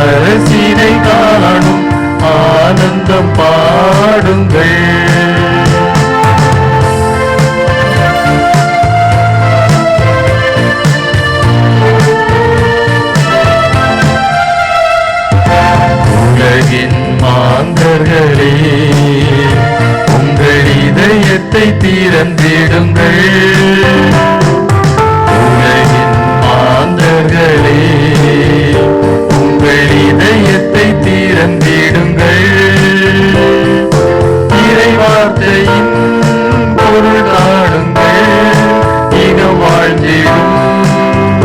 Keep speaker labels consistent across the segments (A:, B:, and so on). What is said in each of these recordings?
A: அரசினை காணும் ஆனந்தம் பாடுங்கள். உலகின் மாந்தர்களே, உங்கள் இதயத்தை திறந்திடுங்கள். உலகின் மாந்தர்களே, உங்கள் இதயத்தை திறந்திடுங்கள். இறை வார்த்தையின் பொருள் காணுங்கள். இக வாழ்ந்திடும்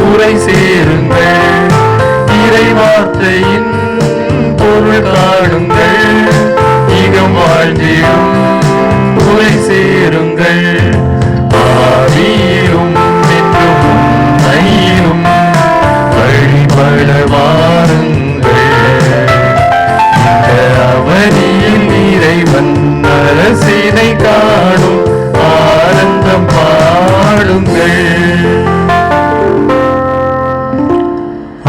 A: உரை சேருங்கள். இறை வார்த்தையின் பொருள் காணுங்கள். இகம் வாழ்ந்திடும் உரை சேருங்கள். ஆவியிலும் என்றும் உண்மையிலும் வழிபட வாருங்கள். இந்த அவனியில் இறைவன் அரசினை காணும் ஆனந்தம் பாடுங்கள்.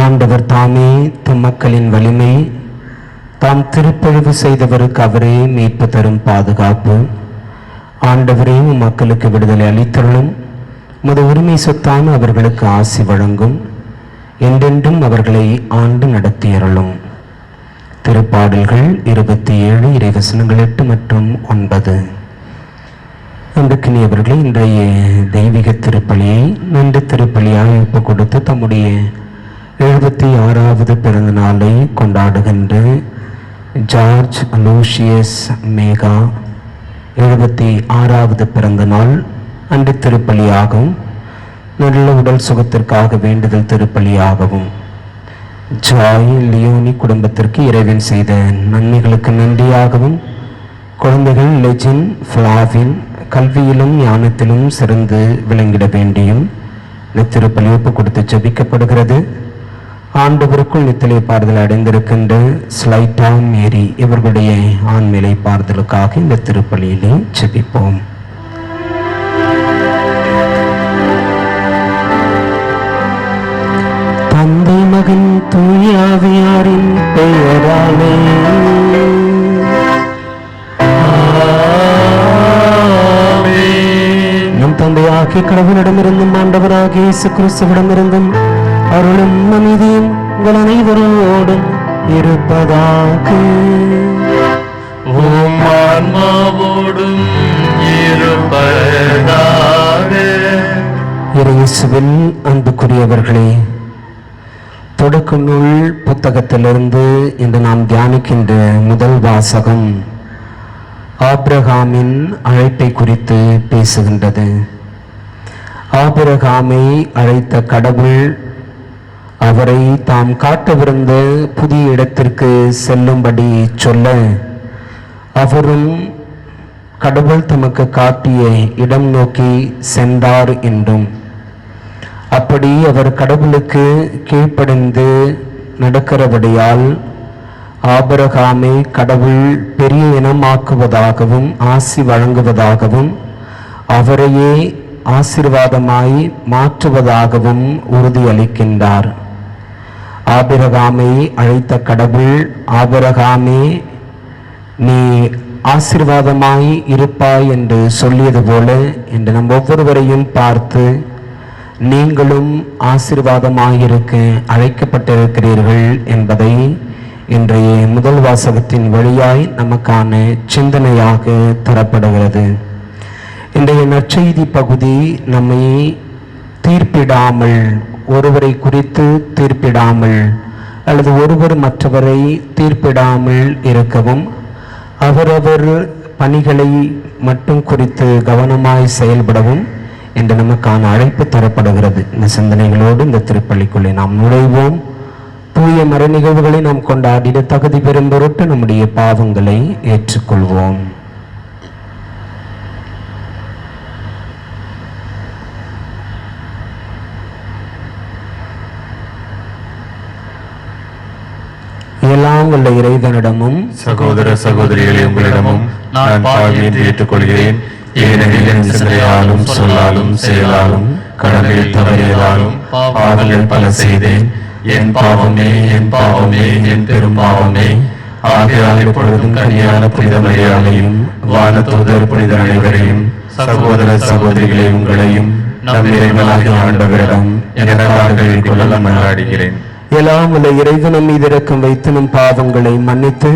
B: ஆண்டவர் தாமே தம் மக்களின் வலிமை, தாம் திருப்பொழிவு செய்தவருக்கு அவரே மீட்பு தரும் பாதுகாப்பு. ஆண்டவரே மக்களுக்கு விடுதலை அளித்தருளும். உமது உரிமை சொத்தான அவர்களுக்கு ஆசி வழங்கும். என்றென்றும் அவர்களை ஆண்டு நடத்தியருளும். திருப்பாடல்கள் 27, இறைவசனங்கள் 8 மற்றும் 9. அன்றுக்கினியவர்களே, இன்றைய தெய்வீக திருப்பலியை நன்றி திருப்பலியாக ஒப்பு கொடுத்து தம்முடைய 76வது பிறந்த நாளை கொண்டாடுகின்ற ஜார்ஜ் லூசியஸ் மேகா 76வது பிறந்த நாள் அன்று திருப்பலியாகவும், நல்ல உடல் சுகத்திற்காக வேண்டுதல் திருப்பலியாகவும், ஜாய் லியோனி குடும்பத்திற்கு இறைவன் செய்த நன்மைகளுக்கு நன்றியாகவும், குழந்தைகள் லெஜின் ஃபிளாவின் கல்வியிலும் ஞானத்திலும் சிறந்து விளங்கிட வேண்டியும் இந்த திருப்பலி ஒப்பு கொடுத்து ஜெபிக்கப்படுகிறது. ஆண்டவருக்குள் நித்திலை பாறுதல் அடைந்திருக்கின்ற ஸ்லைட்டா மேரி இவர்களுடைய ஆண்மையை பாறுதலுக்காக இந்த திருப்பலியிலே ஜெபிப்போம். தந்தை மகன் தூய ஆவியாரின் பெயராலே நம் தந்தையாகிய கடவுளிடமிருந்தும் ஆண்டவராகிய இயேசு கிறிஸ்துவிடமிருந்தும் அருளும் அமைதியும் உங்கள் அனைவரோடும் இருப்பதாக.
A: உம் ஆன்மாவோடும் இருப்பதாக.
B: இயேசுவில் அன்புக்குரியவர்களே, தொடக்க நூல் புத்தகத்திலிருந்து இன்று நாம் தியானிக்கின்ற முதல் வாசகம் ஆபிரகாமின் அழைப்பை குறித்து பேசுகின்றது. ஆபிரகாமை அழைத்த கடவுள் அவரை தாம் காட்டவிருந்த புதிய இடத்திற்கு செல்லும்படி சொல்ல, அவரும் கடவுள் தமக்கு காட்டிய இடம் நோக்கி சென்றார் என்றும், அப்படி அவர் கடவுளுக்கு கீழ்ப்படிந்து நடக்கிறபடியால் ஆபிரகாமை கடவுள் பெரிய இனமாக்குவதாகவும் ஆசி வழங்குவதாகவும் அவரையே ஆசீர்வாதமாய் மாற்றுவதாகவும் உறுதியளிக்கின்றார். ஆபிரகாமை அழைத்த கடவுள், ஆபிரகாமே நீ ஆசீர்வாதமாய் இருப்பாய் என்று சொல்லியது போல என்று நம் ஒவ்வொருவரையும் பார்த்து நீங்களும் ஆசீர்வாதமாயிருக்க அழைக்கப்பட்டிருக்கிறீர்கள் என்பதை இன்றைய முதல் வாசகத்தின் வழியாய் நமக்கான சிந்தனையாக தரப்படுகிறது. இன்றைய நற்செய்தி பகுதி நம்மை தீர்ப்பிடாமல், ஒருவரை குறித்து தீர்ப்பிடாமல் அல்லது ஒருவர் மற்றவரை தீர்ப்பிடாமல் இருக்கவும், அவரவர் பணிகளை மட்டும் குறித்து கவனமாய் செயல்படவும் என்று நமக்கான அழைப்பு தரப்படுகிறது. இந்த சிந்தனைகளோடு இந்த திருப்பலிக்குள்ளே நாம் நுழைவோம். தூய மறை நிகழ்வுகளை நாம் கொண்டாடிட தகுதி பெறும் பொருட்டு நம்முடைய பாவங்களை ஏற்றுக்கொள்வோம். எல்லாம் உள்ள இறைவனிடமும்
A: சகோதர சகோதரிகளே உங்களிடமும் நான் பாவியை ஏற்றுக்கொள்கிறேன். ஏனெனில் என் சிந்தையாலும் சொல்லாலும் செயலாலும் கடமையில் தவறியதாலும் பாவங்கள் பல செய்தேன். என் பாவமே, என் பாவமே, என் பெரும் பாவமே. ஆகையால் இப்பொழுதும் கன்னியான புனித மரியாதையும் வானதூதர் புனித அனைவரையும் சகோதர சகோதரிகளை உங்களையும் நம் இறைவனாகிய ஆண்டவரிடம் எனக்காக வேண்டிக் கொள்ள மன்றாடுகிறேன்.
B: எல்லாம் உள்ள இறைவன் மீது இரக்கம் வைத்து நம் பாவங்களை மன்னித்து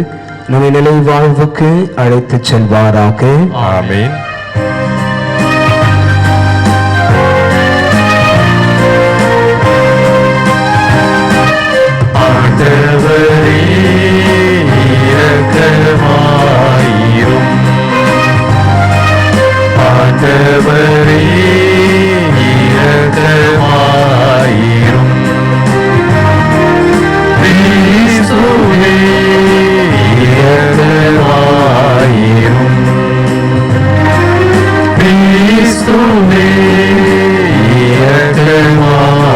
B: நம்மை நிலை வாழ்வுக்கு அழைத்துச் செல்வாராக.
A: ஆமென். ஆண்டவரே இரக்கமாயிரும். ஆண்டவரே இரக்கமாயிரும். கிறிஸ்துவே இரக்கமாயிரும். கிறிஸ்துவே இரக்கமாயிரும்.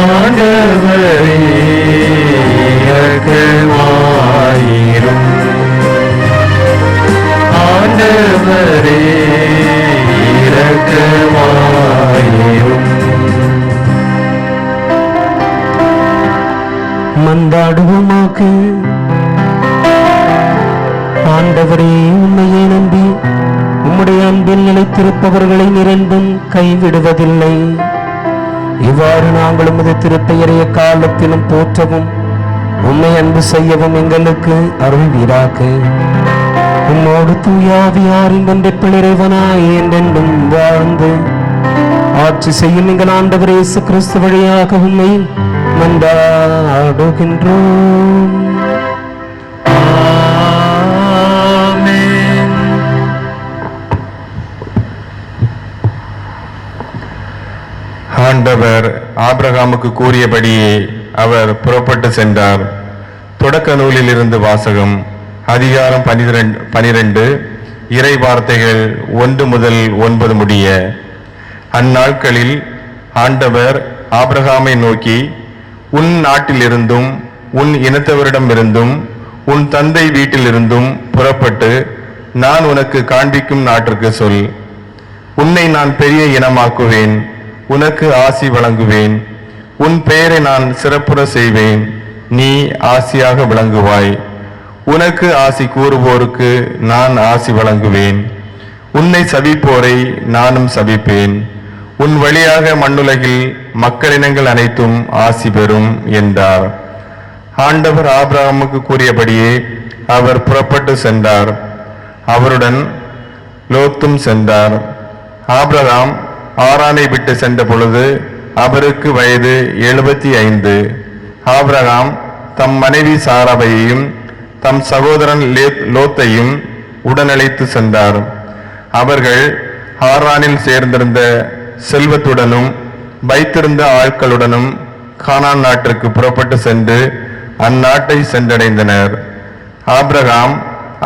A: ஆண்டவரே இரக்கமாயிரும். ஆண்டவரே இரக்கமாயிரும்.
B: மன்றாடுவோமாக. ஆண்டவரே, உண்மையை நம்பி உம்முடைய அன்பில் நிலைத்திருப்பவர்களை நிரண்டும் கைவிடுவதில்லை. இவ்வாறு நாங்கள் உமது திருப்பெயரைய காலத்திலும் போற்றவும் உம்மை அன்பு செய்யவும் எங்களுக்கு அருள்வீராக. உம்மோடு தூயாவியாரின் ஒன்றைப்பில் இறைவனாய் என்றென்றும் வாழ்ந்து ஆட்சி செய்யும் எங்கள் ஆண்டவர் இயேசு கிறிஸ்து வழியாக உம்மை மன்றாடுகின்றோம்.
A: ஆமென். ஆண்டவர் ஆபிரகாமுக்கு கூறியபடியே அவர் புறப்பட்டு சென்றார். தொடக்க நூலில் இருந்து வாசகம். அதிகாரம் 12 இறை வார்த்தைகள் 1 முதல் 9 முடிய. அந்நாட்களில் ஆண்டவர் ஆபிரகாமை நோக்கி, உன் நாட்டிலிருந்தும் உன் இனத்தவரிடமிருந்தும் உன் தந்தை வீட்டிலிருந்தும் புறப்பட்டு நான் உனக்கு காண்பிக்கும் நாட்டிற்கு சொல். உன்னை நான் பெரிய இனமாக்குவேன், உனக்கு ஆசி வழங்குவேன், உன் பெயரை நான் சிறப்புற செய்வேன், நீ ஆசியாக விளங்குவாய். உனக்கு ஆசி கூறுவோருக்கு நான் ஆசி வழங்குவேன், உன்னை சபிப்போரை நானும் சபிப்பேன். உன் வழியாக மண்ணுலகில் மக்களினங்கள் அனைத்தும் ஆசி பெறும் என்றார். ஆண்டவர் ஆபிரகாமுக்கு கூறியபடியே அவர் புறப்பட்டு சென்றார். அவருடன் லோத்தும் சென்றார். ஆபிரகாம் ஆரானை விட்டு சென்ற பொழுது அவருக்கு வயது 75. ஆபிரகாம் தம் மனைவி சாராவையும் தம் சகோதரன் லோத்தையும் உடனழைத்து சென்றார். அவர்கள் ஆரானில் சேர்ந்திருந்த செல்வத்துடனும் வைத்திருந்த ஆட்களுடனும் கானான் நாட்டிற்கு புறப்பட்டு சென்று அந்நாட்டை சென்றடைந்தனர். ஆபிரகாம்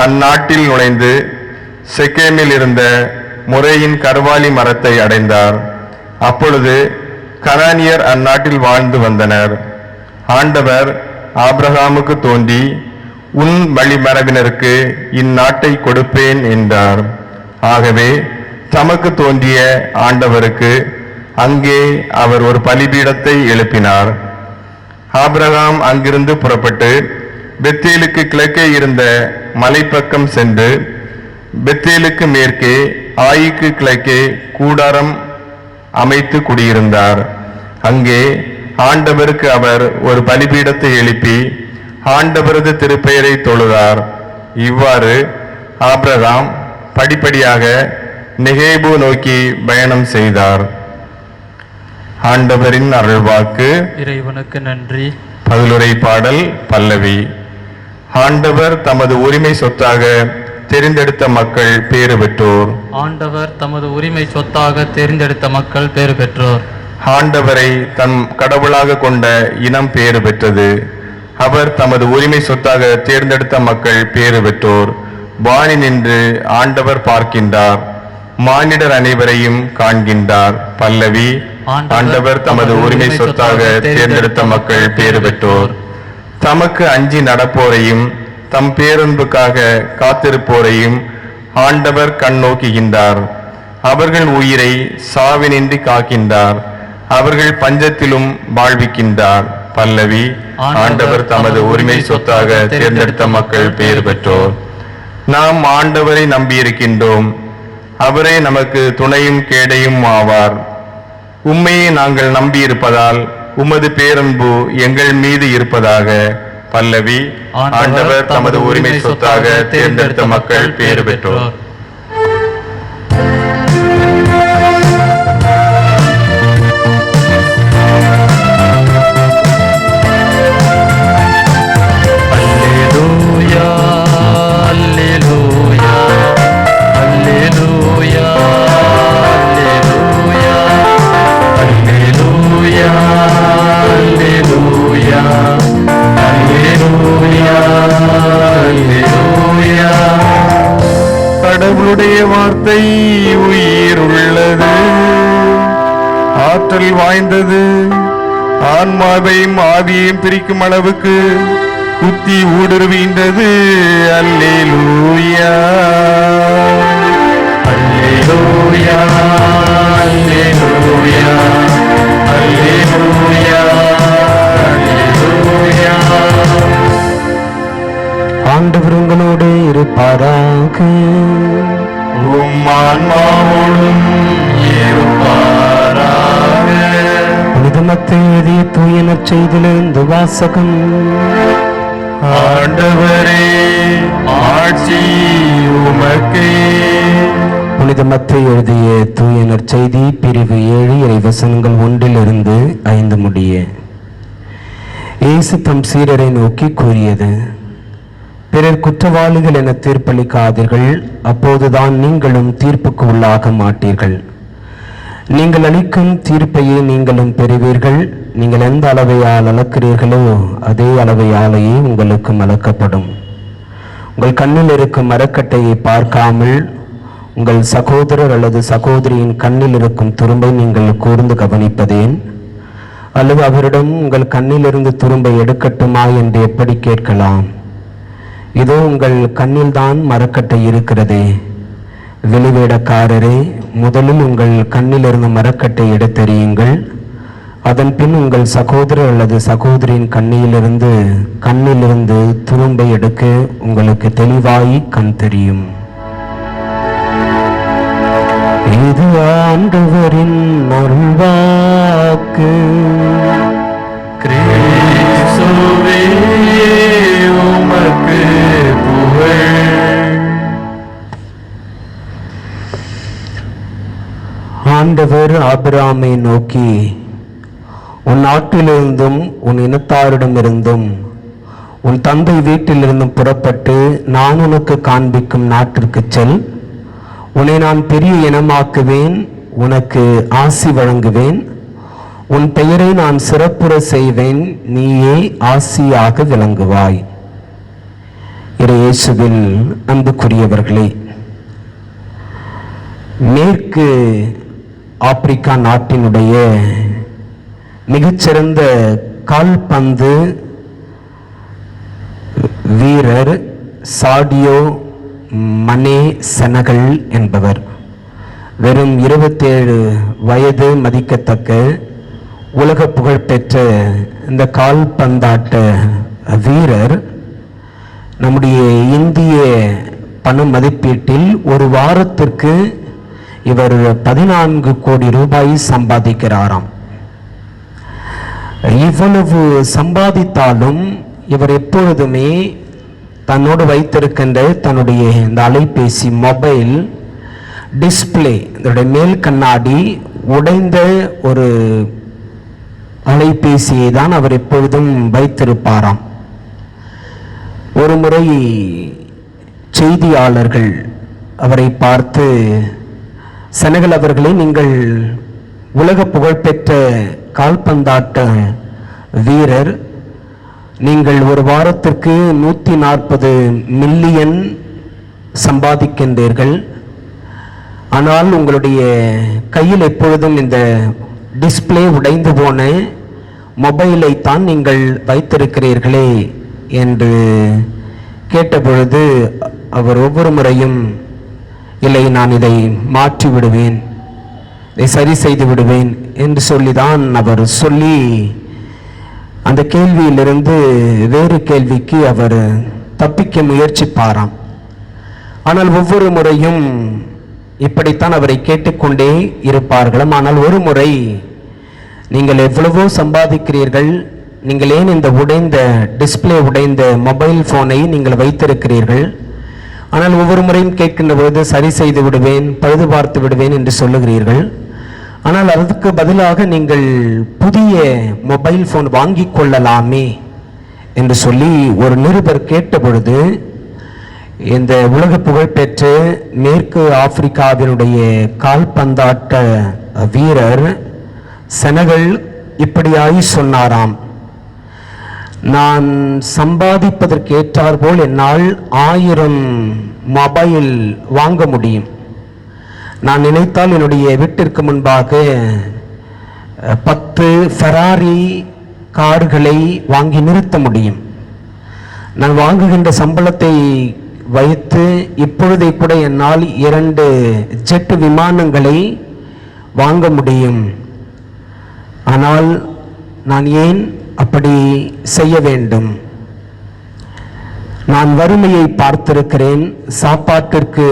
A: அந்நாட்டில் நுழைந்து செக்கேமில் இருந்த முறையின் கர்வாலி மரத்தை அடைந்தார். அப்பொழுது கனானியர் அந்நாட்டில் வாழ்ந்து வந்தனர். ஆண்டவர் ஆபிரகாமுக்கு தோன்றி, உன் வழிமரபினருக்கு இந்நாட்டை கொடுப்பேன் என்றார். ஆகவே தமக்கு தோன்றிய ஆண்டவருக்கு அங்கே அவர் ஒரு பலிபீடத்தை எழுப்பினார். ஆபிரகாம் அங்கிருந்து புறப்பட்டு பெத்தேலுக்கு கிழக்கே இருந்த மலைப்பக்கம் சென்று பெத்தேலுக்கு மேற்கே ஆயிக்கு கிழக்கே கூடாரம் அமைத்து குடியிருந்தார். அங்கே ஆண்டவருக்கு அவர் ஒரு பலிபீடத்தை எழுப்பி ஆண்டவரது திருப்பெயரை தொழுதார். இவ்வாறு ஆபிரகாம் படிப்படியாக நெகேபு நோக்கி பயணம் செய்தார். ஆண்டவரின் அருள்வாக்கு.
C: இறைவனுக்கு நன்றி.
A: பதிலுரை பாடல் பல்லவி. ஆண்டவர் தமது உரிமை சொத்தாக தெரிந்தெடுத்த மக்கள் பேறு பெற்றோர்.
C: ஆண்டவர் தமது உரிமை சொத்தாக தேர்ந்தெடுத்த மக்கள் பேறு பெற்றோர்.
A: ஆண்டவரை தம் கடவுளாக கொண்ட இனம் பேறு பெற்றது. அவர் தமது உரிமை சொத்தாக தேர்ந்தெடுத்த மக்கள் பேறு பெற்றோர். வானி நின்று ஆண்டவர் பார்க்கின்றார், மானிடர் அனைவரையும் காண்கின்றார். பல்லவி. ஆண்டவர் தமது உரிமை சொத்தாக தேர்ந்தெடுத்த மக்கள் பேறு பெற்றோர். தமக்கு அஞ்சி நடப்போரையும் தம் பேரன்புக்காக காத்திருப்போரையும் ஆண்டவர் கண் நோக்குகின்றார். அவர்கள் உயிரை சாவினின்றி காக்கின்றார். அவர்கள் பஞ்சத்திலும் வாழ்விக்கின்றார். பல்லவி. ஆண்டவர் தமது உரிமை சொத்தாக தேர்ந்தெடுத்த மக்கள் பேறு பெற்றோர். நாம் ஆண்டவரை நம்பியிருக்கின்றோம். அவரே நமக்கு துணையும் கேடையும் ஆவார். உம்மையே நாங்கள் நம்பியிருப்பதால் உமது பேரன்பு எங்கள் மீது இருப்பதாக. பல்லவி. ஆண்டவர் தமது உரிமை சொத்தாக தேர்ந்தெடுத்த மக்கள் பேறு பெற்றோர். கடவுளுடைய வார்த்தை உயிர் உள்ளது, ஆற்றல் வாய்ந்தது, ஆன்மாவையும் ஆவியையும் பிரிக்கும் அளவுக்கு குத்தி ஊடுருவின்றது. அல்லேலூயா அல்லேலூயா அல்லேலூயா அல்லேலூயா அல்லேலூயா.
B: ஆண்டவர் உங்களோடு இருப்பாராக.
A: உம் ஆன்மாவோடும் இருப்பாராக.
B: புனிதமத்தை எழுதிய தூய நற்செய்தியிலிருந்து வாசகம்.
A: ஆண்டவரே, ஆட்சி உமக்கே.
B: புனிதமத்தை எழுதிய தூய நற்செய்தி பிரிவு 7 இறைவசனங்கள் 1 - 5 முடிய. இயேசு தம் சீடரை நோக்கி கூறியது: பிறர் குற்றவாளிகள் என தீர்ப்பளிக்காதீர்கள், அப்போதுதான் நீங்களும் தீர்ப்புக்கு உள்ளாக மாட்டீர்கள். நீங்கள் அளிக்கும் தீர்ப்பையே நீங்களும் பெறுவீர்கள். நீங்கள் எந்த அளவையால் அளக்கிறீர்களோ அதே அளவையாலேயே உங்களுக்கும் அளக்கப்படும். உங்கள் கண்ணில் இருக்கும் மரக்கட்டையை பார்க்காமல் உங்கள் சகோதரர் அல்லது சகோதரியின் கண்ணில் இருக்கும் துரும்பை நீங்கள் கூர்ந்து கவனிப்பதேன்? அல்லது அவரிடம் உங்கள் கண்ணிலிருந்து துரும்பை எடுக்கட்டுமா என்று எப்படி கேட்கலாம்? இதோ உங்கள் கண்ணில்தான் மரக்கட்டை இருக்கிறதே. வெளிவேடக்காரரே, முதலில் உங்கள் கண்ணிலிருந்து மரக்கட்டை எடுத்தெறியுங்கள். அதன் பின் உங்கள் சகோதரர் அல்லது சகோதரியின் கண்ணிலிருந்து துரும்பை எடுக்க உங்களுக்கு தெளிவாய் கண் தெரியும். இது ஆண்டவரின் அருள்வாக்கு.
A: கிறிஸ்துவே, உமக்கு புகழ்.
B: ஆண்டவர் ஆபிரகாமை நோக்கி, உன் நாட்டிலிருந்தும் உன் இனத்தாரிடமிருந்தும் உன் தந்தை வீட்டிலிருந்தும் புறப்பட்டு நான் உனக்கு காண்பிக்கும் நாட்டிற்கு செல். உன்னை நான் பெரிய இனமாக்குவேன், உனக்கு ஆசி வழங்குவேன், உன் பெயரை நான் சிறப்புற செய்வேன், நீயே ஆசியாக விளங்குவாய். இயேசுவில் அன்புக்குரியவர்களே, மேற்கு ஆப்பிரிக்கா நாட்டினுடைய மிகச்சிறந்த கால்பந்து வீரர் சாடியோ மனே செனகல் என்பவர் வெறும் 27 வயது மதிக்கத்தக்க உலக புகழ்பெற்ற இந்த கால்பந்தாட்ட வீரர் நம்முடைய இந்திய பண மதிப்பீட்டில் ஒரு வாரத்திற்கு இவர் 14 கோடி ரூபாய் சம்பாதிக்கிறாராம். இவ்வளவு சம்பாதித்தாலும் இவர் எப்பொழுதுமே தன்னோடு வைத்திருக்கின்ற தன்னுடைய இந்த அலைபேசி மொபைல் டிஸ்பிளே, இதனுடைய மேல் கண்ணாடி உடைந்த ஒரு அலைபேசியை தான் அவர் எப்பொழுதும் வைத்திருப்பாராம். ஒரு முறை செய்தியாளர்கள் அவரை பார்த்து, செனகல் அவர்களே, நீங்கள் உலக புகழ்பெற்ற கால்பந்தாட்ட வீரர், நீங்கள் ஒரு வாரத்திற்கு 140 மில்லியன் சம்பாதிக்கின்றீர்கள். ஆனால் உங்களுடைய கையில் எப்பொழுதும் இந்த டிஸ்பிளே உடைந்து போன மொபைலை தான் நீங்கள் வைத்திருக்கிறீர்களே என்று கேட்டபொழுது அவர் ஒவ்வொரு முறையும், இல்லை, நான் இதை மாற்றி விடுவேன், இதை சரி செய்து விடுவேன் என்று சொல்லிதான் அவர் சொல்லி அந்த கேள்வியிலிருந்து வேறு கேள்விக்கு அவர் தப்பிக்க முயற்சிப்பாராம். ஆனால் ஒவ்வொரு முறையும் இப்படித்தான் அவரை கேட்டுக்கொண்டே இருப்பார்களாம். ஆனால் ஒரு முறை, நீங்கள் எவ்வளவோ சம்பாதிக்கிறீர்கள், நீங்கள் ஏன் இந்த உடைந்த டிஸ்பிளே உடைந்த மொபைல் போனை நீங்கள் வைத்திருக்கிறீர்கள்? ஆனால் ஒவ்வொரு முறையும் கேட்கின்ற பொழுது சரி செய்து விடுவேன், பழுது பார்த்து விடுவேன் என்று சொல்லுகிறீர்கள். ஆனால் அதற்கு பதிலாக நீங்கள் புதிய மொபைல் போன் வாங்கிக் கொள்ளலாமே என்று சொல்லி ஒரு நிருபர் கேட்ட பொழுது, இந்த உலக புகழ்பெற்ற மேற்கு ஆப்பிரிக்காவினுடைய கால்பந்தாட்ட வீரர் செனகல் இப்படியாய் சொன்னாராம், நான் சம்பாதிப்பதற்கு ஏற்றாற்போல் என்னால் 1000 மொபைல் வாங்க முடியும். நான் நினைத்தால் என்னுடைய வீட்டிற்கு முன்பாக 10 ஃபெராரி கார்களை வாங்கி நிறுத்த முடியும். நான் வாங்குகின்ற சம்பளத்தை வைத்து இப்பொழுதை கூட என்னால் 2 ஜெட் விமானங்களை வாங்க முடியும். ஆனால் நான் ஏன் அப்படி செய்ய வேண்டும்? நான் வறுமையை பார்த்திருக்கிறேன், சாப்பாட்டிற்கு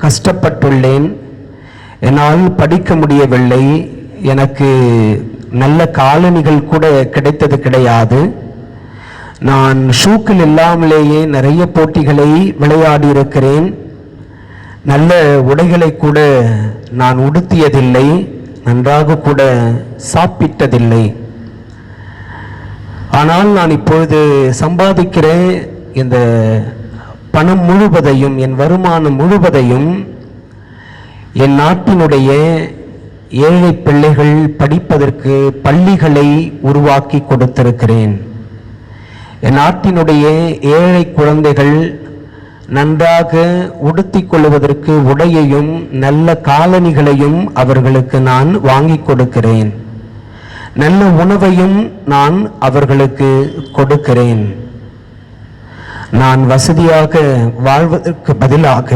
B: கஷ்டப்பட்டுள்ளேன், என்னால் படிக்க முடியவில்லை, எனக்கு நல்ல காலணிகள் கூட கிடைத்தது கிடையாது, நான் ஷூக்கள் இல்லாமலேயே நிறைய போட்டிகளை விளையாடி இருக்கிறேன், நல்ல உடைகளை கூட நான் உடுத்தியதில்லை, நன்றாக கூட சாப்பிட்டதில்லை. ஆனால் நான் இப்பொழுது சம்பாதிக்கிற இந்த பணம் முழுவதையும், என் வருமானம் முழுவதையும் என் நாட்டினுடைய ஏழை பிள்ளைகள் படிப்பதற்கு பள்ளிகளை உருவாக்கி கொடுத்திருக்கிறேன். என் நாட்டினுடைய ஏழை குழந்தைகள் நன்றாக உடுத்திக் கொள்வதற்கு உடையையும் நல்ல காலணிகளையும் அவர்களுக்கு நான் வாங்கி கொடுக்கிறேன். நல்ல உணவையும் நான் அவர்களுக்கு கொடுக்கிறேன். நான் வசதியாக வாழ்வதற்கு பதிலாக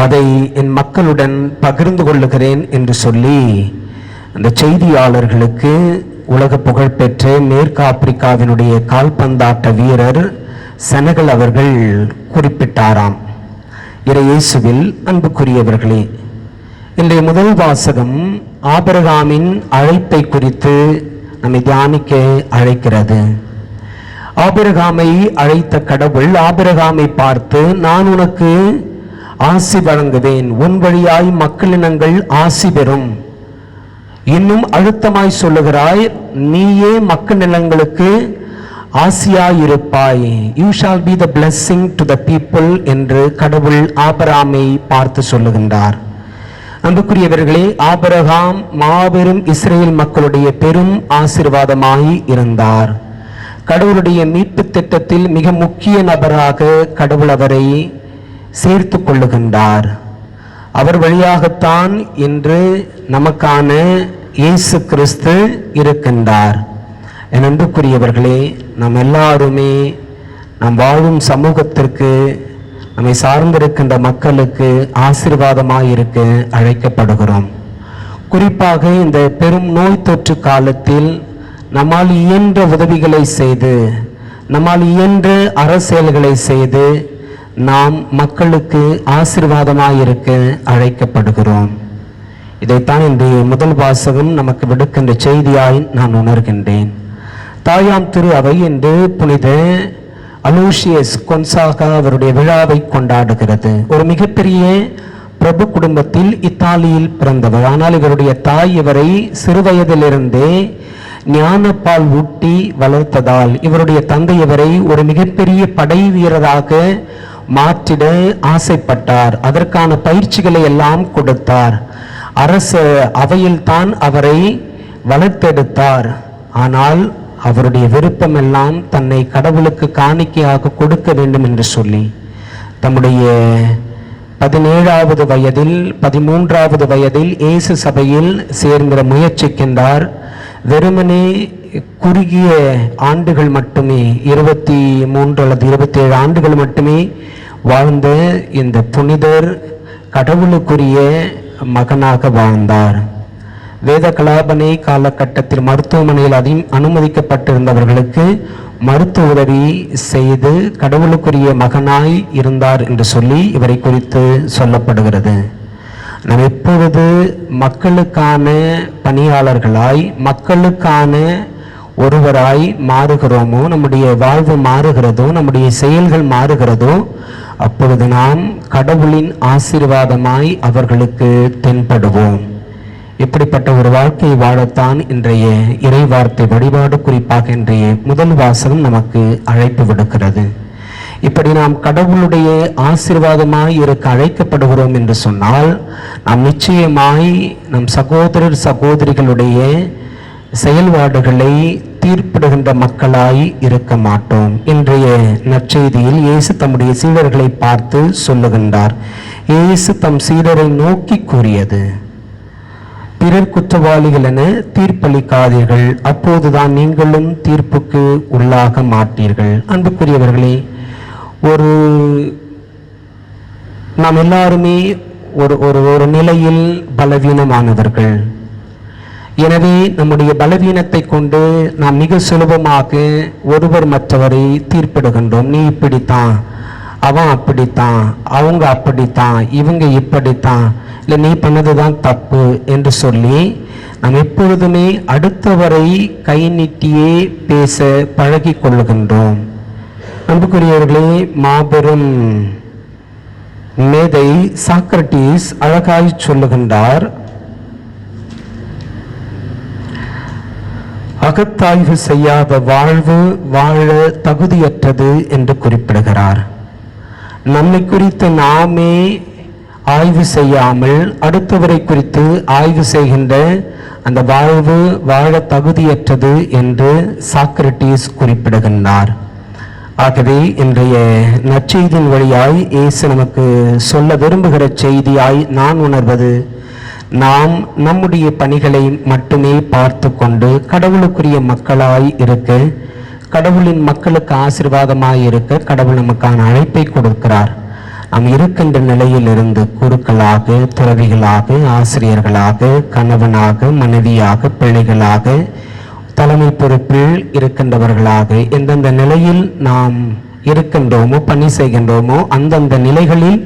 B: அதை என் மக்களுடன் பகிர்ந்து கொள்ளுகிறேன் என்று சொல்லி அந்த செய்தியாளர்களுக்கு உலக புகழ்பெற்ற மேற்கு ஆப்பிரிக்காவினுடைய கால்பந்தாட்ட வீரர் செனகல் அவர்கள் குறிப்பிட்டாராம். இயேசுவில் அன்புக்குரியவர்களே, இன்றைய முதல் வாசகம் ஆபிரகாமின் அழைப்பை குறித்து நம்மை தியானிக்க அழைக்கிறது. ஆபிரகாமை அழைத்த கடவுள் ஆபிரகாமை பார்த்து, நான் உனக்கு ஆசி வழங்குவேன், உன் வழியாய் மக்களினங்கள் ஆசி பெறும். இன்னும் அழுத்தமாய் சொல்லுகிறாய், நீயே மக்கள் நிலங்களுக்கு ஆசியாயிருப்பாய், you shall be the blessing to the people என்று கடவுள் ஆபிரகாமை பார்த்து சொல்லுகின்றார். அன்புக்குரியவர்களே, ஆபிரகாம் மாபெரும் இஸ்ரேல் மக்களுடைய பெரும் ஆசீர்வாதமாய் இருந்தார். கடவுளுடைய மீட்பு திட்டத்தில் மிக முக்கிய நபராக கடவுள் அவரை சேர்த்து கொள்ளுகின்றார். அவர் வழியாகத்தான் இன்று நமக்கான இயேசு கிறிஸ்து இருக்கின்றார். என் அன்புக்குரியவர்களே, நாம் எல்லாருமே நாம் வாழும் சமூகத்திற்கு, நம்மை சார்ந்திருக்கின்ற மக்களுக்கு ஆசீர்வாதமாய் இருக்க அழைக்கப்படுகிறோம். குறிப்பாக இந்த பெரும் நோய் தொற்று காலத்தில் நம்மால் இயன்ற உதவிகளை செய்து, நம்மால் இயன்ற அரசியல்களை செய்து நாம் மக்களுக்கு ஆசீர்வாதமாய் இருக்க அழைக்கப்படுகிறோம். இதைத்தான் இன்றைய முதல் வாசகம் நமக்கு விடுக்கின்ற செய்தியாய் நான் உணர்கின்றேன். தாயாம் திரு அவை என்று புனித அலோசியஸ் கொன்சாகா அவருடைய விழாவை கொண்டாடுகிறது. ஒரு மிகப்பெரிய பிரபு குடும்பத்தில் இத்தாலியில் பிறந்தவர். ஆனால் இவருடைய தாய் இவரை சிறுவயதிலிருந்தே ஞானப்பால் ஊட்டி வளர்த்ததால் இவருடைய தந்தை இவரை ஒரு மிகப்பெரிய படை வீரராக மாற்றிட ஆசைப்பட்டார். அதற்கான பயிற்சிகளை எல்லாம் கொடுத்தார். அரச அவையில் தான் அவரை வளர்த்தெடுத்தார். ஆனால் அவருடைய விருப்பம் எல்லாம் தன்னை கடவுளுக்கு காணிக்கையாக கொடுக்க வேண்டும் என்று சொல்லி தம்முடைய 17வது வயதில் 13வது வயதில் இயேசு சபையில் சேர்ந்த முயற்சிக்கின்றார். வெறுமனே குறுகிய ஆண்டுகள் மட்டுமே, 23 அல்லது 27 ஆண்டுகள் மட்டுமே வாழ்ந்த இந்த புனிதர் கடவுளுக்குரிய மகனாக வாழ்ந்தார். வேத கலாபனை காலகட்டத்தில் மருத்துவமனையில் அனுமதிக்கப்பட்டிருந்தவர்களுக்கு மருத்துவ உதவி செய்து கடவுளுக்குரிய மகனாய் இருந்தார் என்று சொல்லி இவரை குறித்து சொல்லப்படுகிறது. நாம் எப்பொழுது மக்களுக்கான பணியாளர்களாய் மக்களுக்கான ஒருவராய் மாறுகிறோமோ, நம்முடைய வாழ்வு மாறுகிறதோ, நம்முடைய செயல்கள் மாறுகிறதோ, அப்பொழுது நாம் கடவுளின் ஆசீர்வாதமாய் அவர்களுக்கு தென்படுவோம். இப்படிப்பட்ட ஒரு வாழ்க்கையை வாழத்தான் இன்றைய இறைவார்த்தை வழிபாடு, குறிப்பாக இன்றைய முதல் வாசகம் நமக்கு அழைப்பு விடுக்கிறது. இப்படி நாம் கடவுளுடைய ஆசீர்வாதமாய் இருக்க அழைக்கப்படுகிறோம் என்று சொன்னால், நாம் நிச்சயமாய் நம் சகோதரர் சகோதரிகளுடைய செயல்பாடுகளை தீர்ப்பிடுகின்ற மக்களாய் இருக்க மாட்டோம். இன்றைய நற்செய்தியில் இயேசு தம்முடைய சீடர்களை பார்த்து சொல்லுகின்றார். இயேசு தம் சீடரை நோக்கி கூறியது, பிறர் குற்றவாளிகள் என தீர்ப்பளிக்காதீர்கள், அப்போதுதான் நீங்களும் தீர்ப்புக்கு உள்ளாக மாட்டீர்கள். அன்புக்குரியவர்களே, நாம் எல்லாருமே ஒரு நிலையில் பலவீனமானவர்கள். எனவே நம்முடைய பலவீனத்தை கொண்டு நாம் மிக சுலபமாக ஒருவர் மற்றவரை தீர்ப்பிடுகின்றோம். நீ இப்படித்தான், அவன் அப்படித்தான், அவங்க அப்படித்தான், இவங்க இப்படித்தான், இல்லை நீ பண்ணதுதான் தப்பு என்று சொல்லி நாம் எப்பொழுதுமே அடுத்தவரை கை நீட்டியே பேச பழகி கொள்ளுகின்றோம். அன்புக்குரியவர்களே, மாபெரும் மேதை சாக்ரட்டிஸ் அழகாய் சொல்லுகின்றார், அகத்தாய்வு செய்யாத வாழ்வு வாழ தகுதியற்றது என்று குறிப்பிடுகிறார். நம்மை குறித்து நாமே ஆய்வு செய்யாமல் அடுத்தவரை குறித்து ஆய்வு செய்கின்ற அந்த வாழ்வு வாழ தகுதியற்றது என்று சாக்ரட்டிஸ் குறிப்பிடுகின்றார். ஆகவே இன்றைய நற்செய்தியின் வழியாய் இயேசு நமக்கு சொல்ல விரும்புகிற செய்தியாய் நான் உணர்வது, நாம் நம்முடைய பணிகளை மட்டுமே பார்த்து கொண்டு கடவுளுக்குரிய மக்களாய் இருக்க, கடவுளின் மக்களுக்கு ஆசீர்வாதமாய் இருக்க கடவுள் நமக்கான அழைப்பை கொடுக்கிறார். நாம் இருக்கின்ற நிலையில் இருந்து குருக்களாக, துறவிகளாக, ஆசிரியர்களாக, கணவனாக, மனைவியாக, பிள்ளைகளாக, தலைமை பொறுப்பில் இருக்கின்றவர்களாக எந்தெந்த நிலையில் நாம் இருக்கின்றோமோ, பணி செய்கின்றோமோ, அந்தந்த நிலைகளில்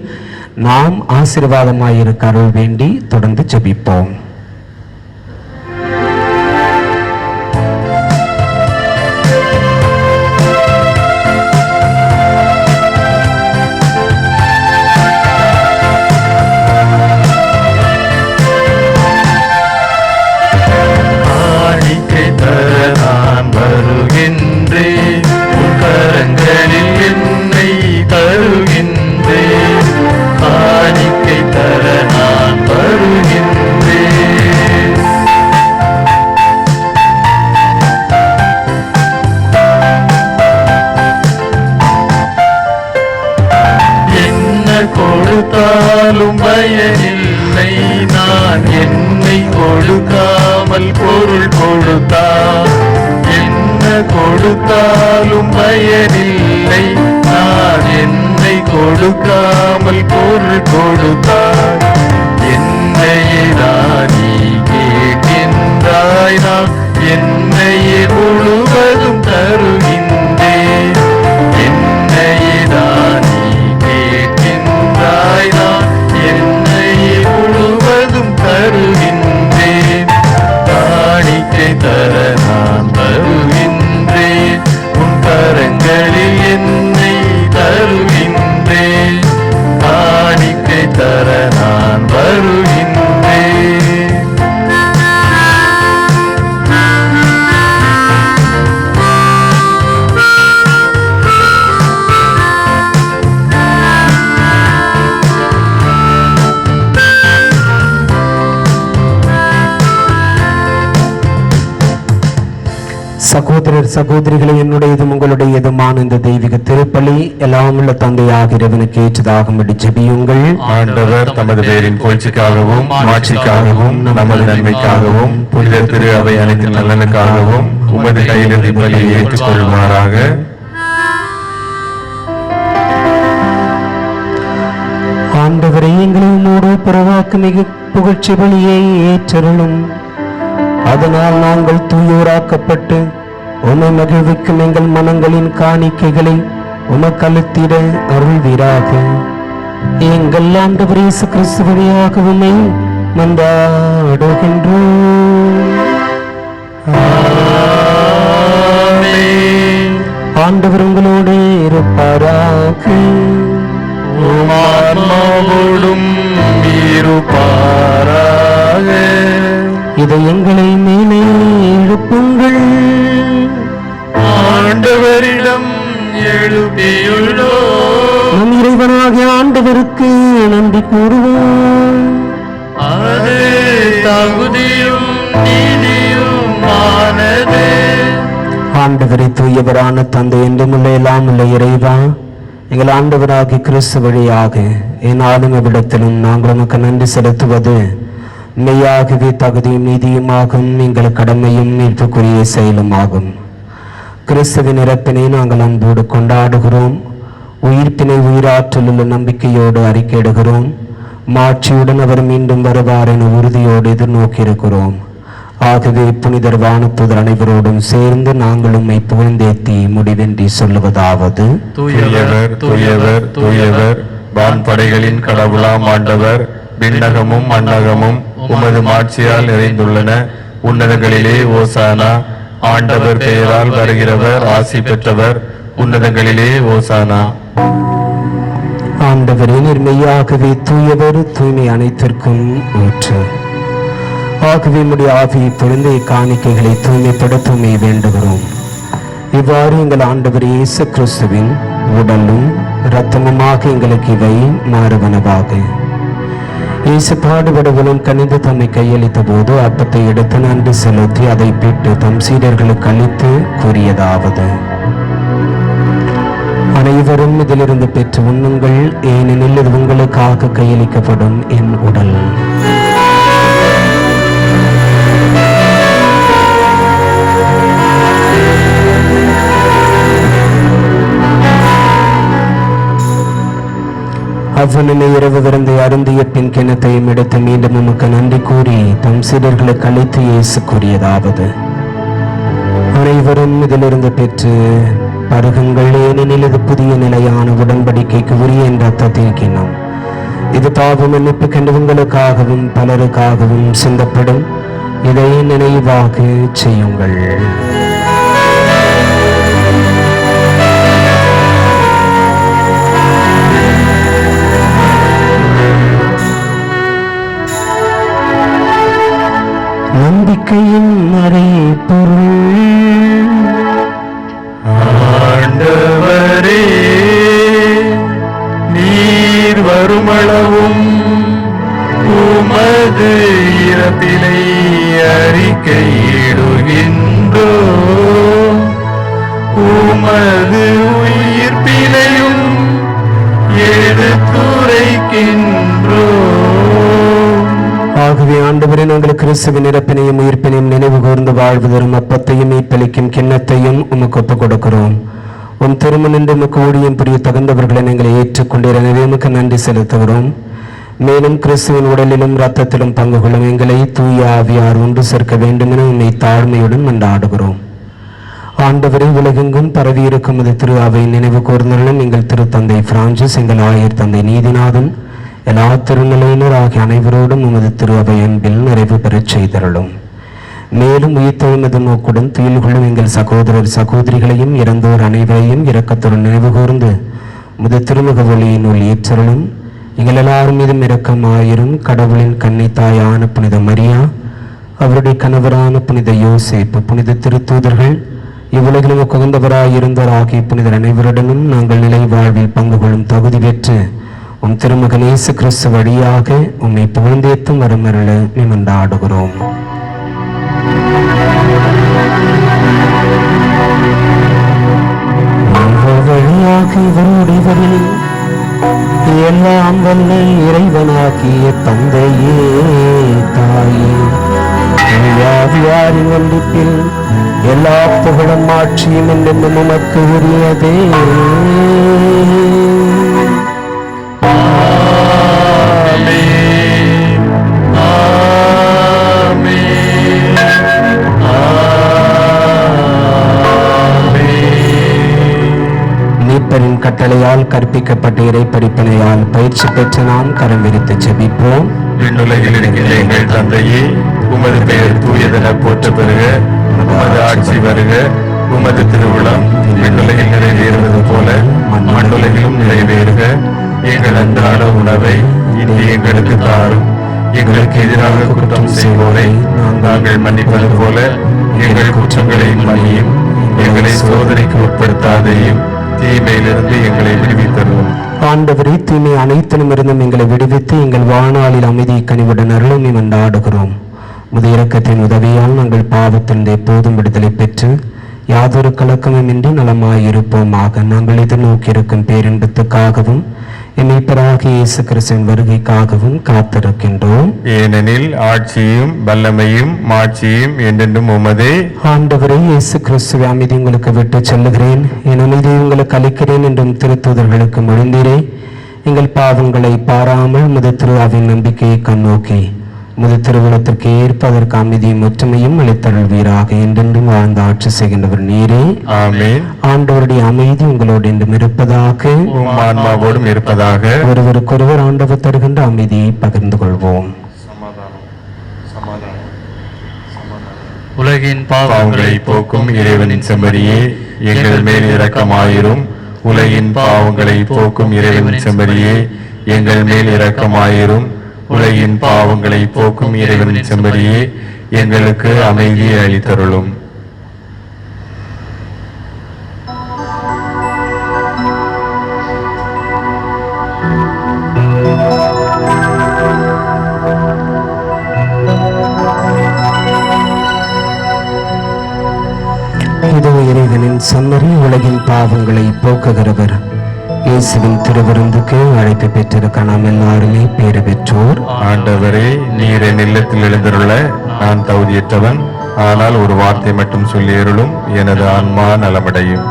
B: நாம் ஆசீர்வாதமாயிருக்க அருள் வேண்டி தொடர்ந்து ஜெபிப்போம்.
A: கொடுத்தாலும் பயனில்லை, நான் என்னை கொடுக்காமல் பொருள் கொடுத்தார். என்ன கொடுத்தாலும் பயனில்லை, நான் என்னை கொடுக்காமல் பொருள் கொடுத்தார். என்னையே நீ கேட்கின்றாய், நான் என்னையே முழுவதும் தருகின்றேன். என்னையே நீ கேட்கின்றாய், நான் என்னையே முழுவதும் தருகின்றேன். காணிக்கை தர நான் தருகின்றேன், உன் கரங்களில் என்னை தருகின்றேன். காணிக்கை தர நான் வருகின்றேன்.
B: சகோதரர் சகோதரிகளை, என்னுடையதும் உங்களுடையதுமான இந்த தெய்வீக திருப்பலி எல்லாம் உள்ள தந்தையாக இறைவனுக்கு ஏற்றதாகும்படி ஜெபியுங்கள்.
A: ஆண்டவர் தமது பேரின் புகழ்ச்சிக்காகவும் மாட்சிக்காகவும் நமது நன்மைக்காகவும் புனித திரு அவை அனைத்து நலனுக்காகவும் உமது கையிலிருந்து பலியை ஏற்றுக்கொள்வாராக.
B: ஆண்டவரை எங்களை உம்மோடு பிறவாக்கு மிகு புகழ்ச்சி பலியை ஏற்றருளும். அதனால் நாங்கள் தூயோராக்கப்பட்டு உம்மை மகிழ்விக்கும் எங்கள் மனங்களின் காணிக்கைகளை உமக்களித்திட அருள்வீராக. எங்கள் ஆண்டவர் இயேசு கிறிஸ்து வழியாக உம்மை மன்றாடுகின்றோம். ஆண்டவர் உங்களோடு இருப்பாராக.
A: ஆன்மாவோடும் இருப்பாராக.
B: இதை எங்களை மேலே எழுப்புங்கள்.
A: ஆண்டவரிடம் எழுப்பியுள்ளோம்.
B: நம் இறைவனாகிய ஆண்டவருக்கு நன்றி கூறுவோம்.
C: அது தகுதியும் நீதியுமானது.
B: ஆண்டவரை தூயவரான தந்தை என்றும் உள்ள எல்லாம் உள்ள இறைவா, எங்கள் ஆண்டவராகிய கிறிஸ்து வழியாக என்னாலும் எவ்விடத்திலும் நாங்கள் உமக்கு நன்றி செலுத்துவது மெய்யாகவே தகுதியும் நீதியுமாகும், எங்கள் கடமையும் மீட்புக்குரிய செயலுமாகும். கிறிஸ்துவின் இறப்பினை நாங்கள் அன்போடு கொண்டாடுகிறோம். உயிர்ப்பினை உயிராற்றல் உள்ள நம்பிக்கையோடு அறிக்கையிடுகிறோம். மாட்சியுடன் அவர் மீண்டும் வருவார் என உறுதியோடு எதிர்நோக்கியிருக்கிறோம். ஆகவே புனிதர் வானதூதர் அனைவரோடும் சேர்ந்து நாங்கள் உம்மை புகழ்ந்தேத்தி முடிவின்றி சொல்லுவதாவது:
A: தூயவர் தூயவர் தூயவர், வான்படைகளின் கடவுளாம் ஆண்டவர். விண்ணகமும் மண்ணகமும் உமது மாட்சியால் நிறைந்துள்ளன. உன்னதங்களிலே ஓசானா. ஆண்டவர் பெயரால் வருகிறவர் ஆசி பெற்றவர். உன்னதங்களிலே ஓசானா.
B: ஆண்டவரே, நீர் மெய்யாகவே தூயவர், தூய்மை அனைத்திற்கும் ஊற்று. ஆகவே உம்முடைய ஆவியை பொழுது காணிக்கைகளை தூய்மைப்படுத்துமை வேண்டுகிறோம். இவ்வாறு எங்கள் ஆண்டவர் இயேசு கிறிஸ்துவின் உடலும் இரத்தமுமாக எங்களுக்கு இவை மாறுவனவாக. இயேசு பாடுபடுவதும் கனிந்து தம்மை கையளித்த போது அப்பத்தை எடுத்து நன்றி செலுத்தி அதை பிட்டு தம் சீடர்களுக்கு அளித்து கூறியதாவது: அனைவரும் இதிலிருந்து பெற்று உண்ணுங்கள், ஏனெனில் இது உங்களுக்காக கையளிக்கப்படும் என் உடல். அவ்வளவு இரவு விருந்தை அருந்திய பின் கிணத்தையும் எடுத்து மீண்டும் உமக்கு நன்றி கூறி தம் சீடர்களுக்கு அளித்து இயேசு கூறியதாவது: அனைவரும் இதிலிருந்து பெற்று பருகுங்கள், ஏனெனில் இது புதிய நிலையான உடன்படிக்கைக்கு உரிய என்ற ரத்தத்தின் கிண்ணம். இது பாவ மன்னிப்பு கண்டு உங்களுக்காகவும் பலருக்காகவும் சிந்தப்படும். இதை நினைவாக செய்யுங்கள். நம்பிக்கையின் மறைபொருள்.
A: ஆண்டவரே, நீர் வருமளவும் உமது இறப்பினை அறிக்கையிடுகின்றோம். உமது உயிர்ப்பினையும் எடுத்துரைக்கின்றோம்.
B: ஆகவே ஆண்டவரே, நாங்கள் கிறிஸ்துவின் இறப்பினையும் உயிர்ப்பினையும் நினைவு கூர்ந்து வாழ்வதரும் அப்பத்தையும் மீட்பளிக்கும் கிண்ணத்தையும் உமக்கு ஒப்புக் கொடுக்கிறோம். உம் திருமணின்று உமக்கு ஊழியம் புரிய தகுந்தவர்களை நீங்கள் ஏற்றுக்கொண்டீர். எனவே உமக்கு நன்றி செலுத்துகிறோம். மேலும் கிறிஸ்துவின் உடலிலும் இரத்தத்திலும் பங்கு கொள்ளும் எங்களை தூய ஆவியார் ஒன்று சேர்க்க வேண்டும் என உம்மை தாழ்மையுடன் மன்றாடுகிறோம். ஆண்டவரை, உலகெங்கும் பரவியிருக்கும் அது திரு அவை நினைவு கூர்ந்தருளும். எங்கள் திருத்தந்தை பிரான்சிஸ், எங்கள் ஆயர் தந்தை நீதிநாதன், எல்லா திருநிலையினர் ஆகிய அனைவரோடும் உமது திரு அவை அன்பில் நிறைவு பெறச் செய்தருளும். மேலும் உயிர்த்தெழுமது நோக்குடன் துயில் கொள்ளும் எங்கள் சகோதரர் சகோதரிகளையும் இறந்தோர் அனைவரையும் இரக்கத்துடன் நினைவு கூர்ந்து உமது திருமுக ஒளியினுள் ஏற்றருளும். எங்கள் எல்லாரும் மீதும் இரக்கமாயிரும். கடவுளின் கன்னி தாயான புனித மரியா, அவருடைய கணவரான புனித யோசேப்பு, புனித திருத்தூதர்கள், இவ்வுலகிலும் உகந்தவராயிருந்தோர் ஆகிய புனிதர் அனைவருடனும் நாங்கள் நிலை வாழ்வில் பங்கு கொள்ளும் தகுதி பெற்று உம் திருமகன் இயேசு கிறிஸ்து வழியாக உம்மை புகழ்ந்தேத்தும் வரமருள நிமந்தாடுகிறோம். வழியாக இவருடையவரில் எல்லாம் வல்ல இறைவனாகிய தந்தையே, தாயே, ஆவியாரின் ஒன்றிப்பில் எல்லா புகழும் ஆட்சியும் என்றும் உமக்கு உரியதே.
A: ஆமென். ஆமென்.
B: மீட்பரின் கட்டளையால் கற்பிக்கப்பட்ட இறைப்படிப்பினையால் பயிற்சி பெற்ற நாம் கரம் விரித்து ஜெபிப்போம்.
A: விண்ணுலகில் இருக்கின்ற எங்கள் தந்தையே, உமது பெயர் தூயதென போற்ற பெறுக. உமது ஆட்சி வருக. உமது திருவிழம் விண்ணுலகில் நிறைவேறுவது போல மண்ணுலகிலும் நிறைவேறுக. எங்கள் அன்றாட உணவை இன்று எங்களுக்கு தாரும். எங்களுக்கு எதிராக குற்றம் செய்வோரை நாங்கள் மன்னிப்பது போல எங்கள் குற்றங்களை மன்னியும். எங்களை சோதனைக்கு உட்படுத்தாதையும் தீமையிலிருந்து எங்களை விடுவித்தரும்.
B: ஆண்டவரே, தீமை அனைத்திலும் இருந்தும் எங்களை விடுவித்து எங்கள் வாழ்நாளில் அமைதி கனிவுடன் அருளும் கொண்டாடுகிறோம். முது இரக்கத்தின் உதவியால் நாங்கள் பாவத்திலிருந்து எப்போதும் விடுதலை பெற்று யாதொரு கலக்கமுமின்றி நலமாயிருப்போமாக. நாங்கள் எதிர்நோக்கியிருக்கும் பேரின்பத்துக்காகவும் மீட்பராகிய இயேசு கிறிஸ்துவின் வருகைக்காகவும் காத்திருக்கின்றோம்.
A: ஏனெனில் ஆட்சியும் வல்லமையும் மாட்சியும் என்றென்றும் உமதே.
B: ஆண்டவரே இயேசு கிறிஸ்துவை, அமைதி உங்களுக்கு விட்டு செல்லுகிறேன், என் அமைதியை உங்களுக்கு அளிக்கிறேன் என்றும் திருத்தூதர்களுக்கு மொழிந்தீரே. எங்கள் பாவங்களை பாராமல் முது திருவாவின் நம்பிக்கையை கண்ணோக்கி முது திருவுளத்திற்கு ஏற்ப அதற்கு அமைதியும் ஒற்றுமையும் அளித்தருள்வீராக. என்றென்றும் வாழ்ந்த ஆட்சி செய்கின்றவர் நீரே.
A: ஆமென்.
B: ஆண்டவருடைய அமைதி உங்களோடு என்றும் இருப்பதாக,
A: உம் ஆன்மாவோடும் இருப்பதாக.
B: ஒருவருக்கொருவர் ஆண்டவர் தருகின்ற அமைதியை பகிர்ந்து கொள்வோம்.
C: உலகின்
A: பாவங்களை போக்கும் இறைவனின் செம்மறியே, எங்கள் மேல் இரக்கமாயிரும். உலகின் பாவங்களை போக்கும் இறைவனின் செம்மறியே, எங்கள் மேல் இரக்கமாயிரும். உலகின் பாவங்களை போக்கும் இறைவனின் செம்மறியே, எங்களுக்கு அமைதியை அளித்தருளும்.
B: இதோ இறைவனின் செம்மறி, உலகின் பாவங்களை போக்குகிறவர். இயேசுவின் திருவிருந்துக்கு அழைப்பு பெற்றிருக்க நாம் எல்லாருமே பேறு பெற்றோர்.
A: ஆண்டவரே, நீர் என் இல்லத்தில் எழுந்தருள நான் தகுதியற்றவன். ஆனால் ஒரு வார்த்தை மட்டும் சொல்லியருளும், எனது ஆன்மா நலமடையும்.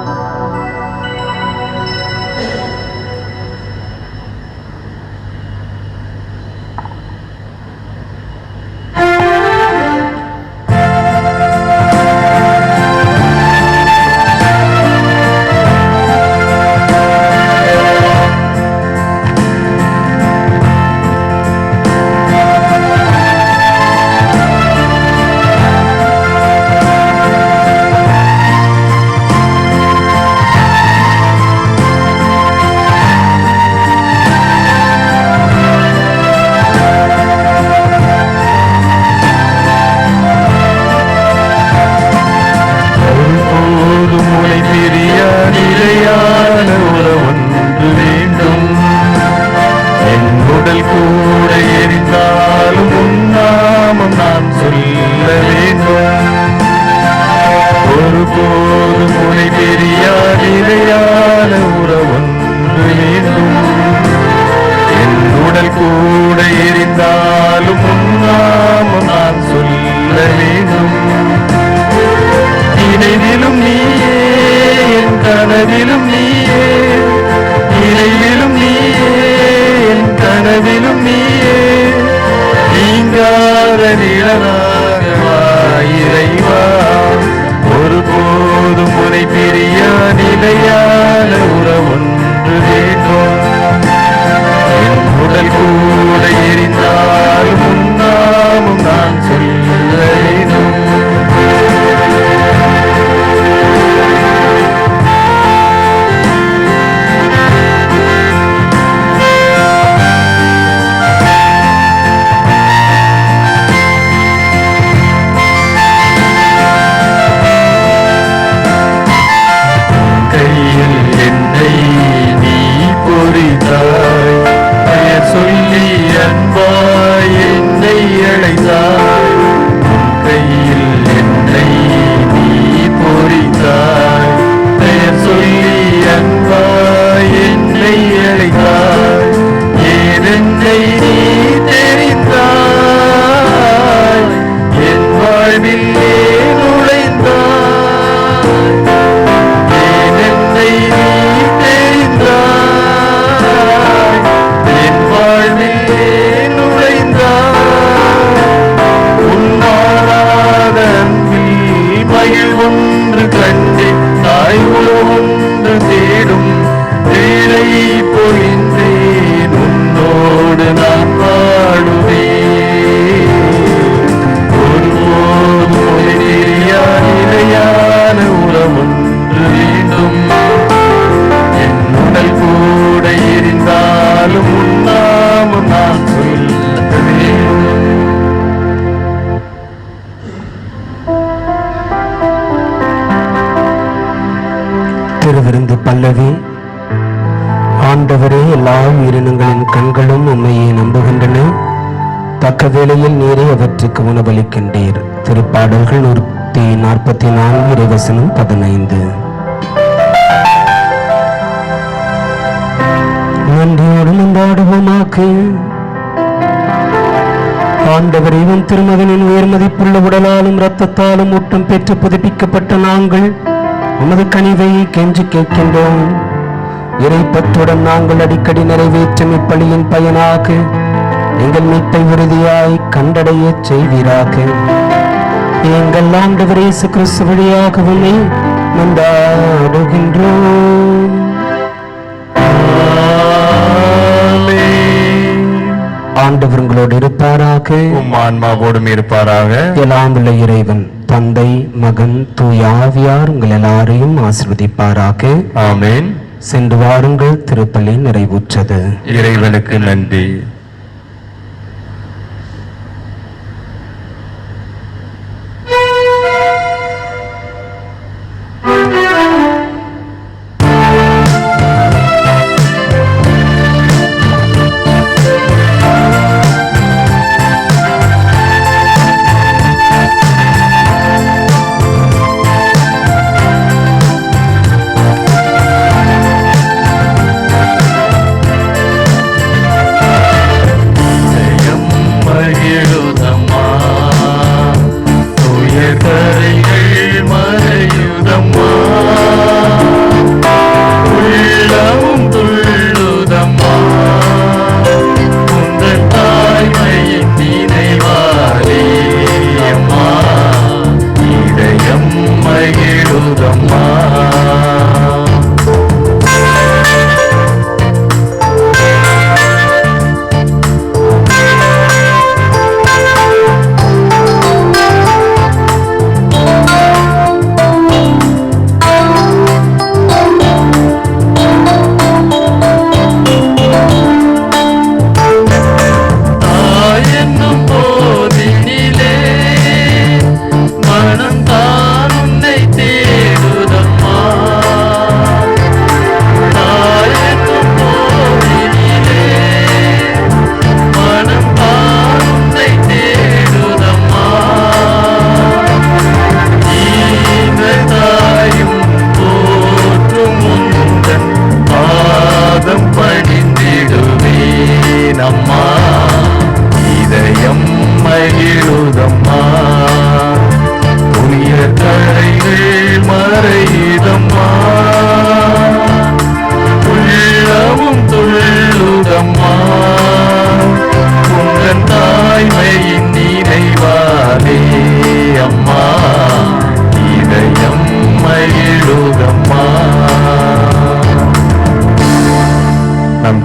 A: உயிரை பொழிந்தேன் உன்னோடு நான் வாழுவேன். ஒருபோதும் ஒளியா நிலையான உறவொன்று வேண்டும். என் உடல் கூட எரிந்தாலும் உன்னாமும் நான் சொல்ல வேண்டும்.
B: திருவிருந்து பல்லவி. ஆண்டவரே, எல்லா உயிரினங்களின் கண்களும் உம்மையே நம்புகின்றன. தக்க வேளையில் நீரே அவற்றுக்கு உணவளிக்கின்றீர். திருப்பாடல்கள் 144 இறைவசனம் 15. நன்றியோடு மன்றாடுவோமாக்கு. ஆண்டவரே, உம் திருமகனின் உயர் மதிப்புள்ள உடலாலும் இரத்தத்தாலும் ஊட்டம் பெற்று புதுப்பிக்கப்பட்ட நாங்கள் உமது கனிவை கெஞ்சி கேட்கின்றோம். இறைப்பற்றுடன் நாங்கள் அடிக்கடி நிறைவேற்றும் இப்பலியின் பயனாக எங்கள் மீட்பை உறுதியாய் கண்டடைய செய்வீராக. எங்கள் ஆண்டவர் இயேசு கிறிஸ்து வழியாகவுமே மன்றாடுகின்றோம். ஆண்டவர் உங்களோடு இருப்பாராக.
A: உம் ஆன்மாவோடும் இருப்பாராக.
B: எல்லாம் உள்ள இறைவன் தந்தை, மகன், தூய ஆவியார் உங்கள் எல்லாரையும் ஆசீர்வதிப்பாராக.
A: ஆமென்.
B: சென்று வாருங்கள், திருப்பலி நிறைவுற்றது.
A: இறைவனுக்கு நன்றி.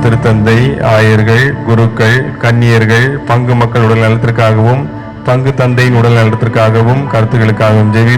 A: திருத்தந்தை, ஆயர்கள், குருக்கள், கன்னியர்கள் பங்கு மக்கள் உடல் நலத்திற்காகவும் பங்கு தந்தையின் உடல் நலத்திற்காகவும் கருத்துக்களுக்காகவும் ஜெபி